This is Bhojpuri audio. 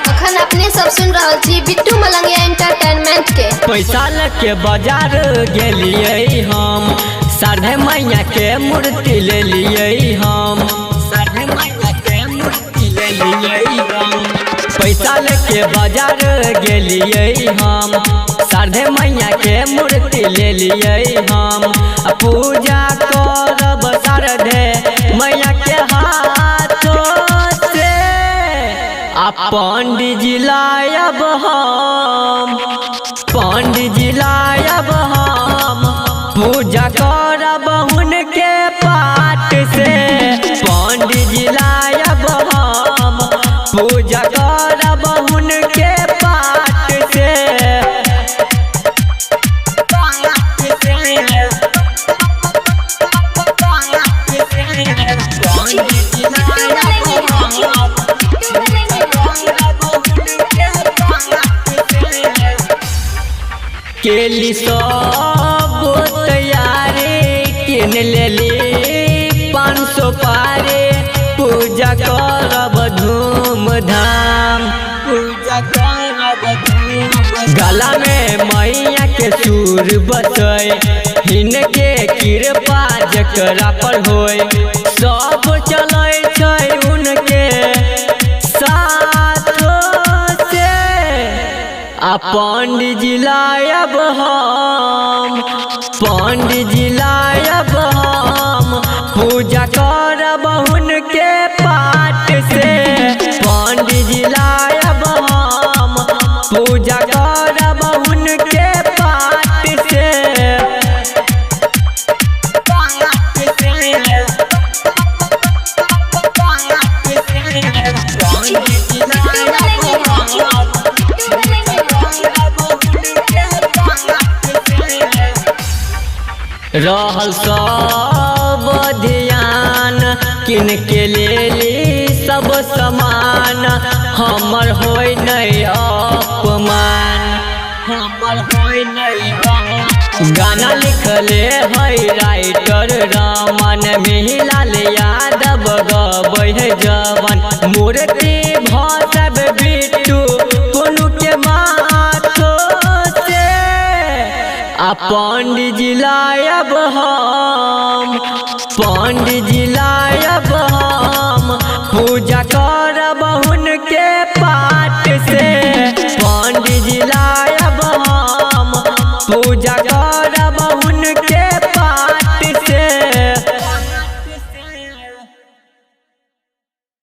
अखन अपने सब सुन रहा छी बिट्टू मलंगिया एंटरटेनमेंट के। पैसा लेके बाजार गेलिए हम, साढ़े मैया के मूर्ति ले लिए हम, साढ़े मैया के मूर्ति ले लिए हम। पैसा लेके बाजार गेलिए हम, साढ़े मैया के मूर्ति ले लिए हम। पूजा करब शारदे मैया के हाथों से, पंडित जी लायब हम, पंडित जी लायब हम। पूजा करब उनके पाठ से, पंडित जी लायब हम। पूजा करब उनके पाठ से। केली सब तैयारी किन लेली 500 पारे। पूजा करब धूमधाम, पूजा करब धूमधाम। गला में मैया के सुर बसै, हिनके कृपा जकरा पर होय। सब चलै छै उनके साथों से, पंडित जी लायब हम, पंडित जी लायब हम। पूजा करब उनके पाठ से, पंडित जी लायब हम। पूजा करब उनके पाठ से। रहल सब ध्यान किन के लेली सब समान। हमर होय नहीं अपमान, हमर होय नहीं अपमान। गाना लिखले है राइटर रमन, मिहिलाल यादव गबै है जवन। मूर्ति भसब बिट्टू कोनो के माथों से, पंडित जी लायब हम, पंडित जी लायब हम।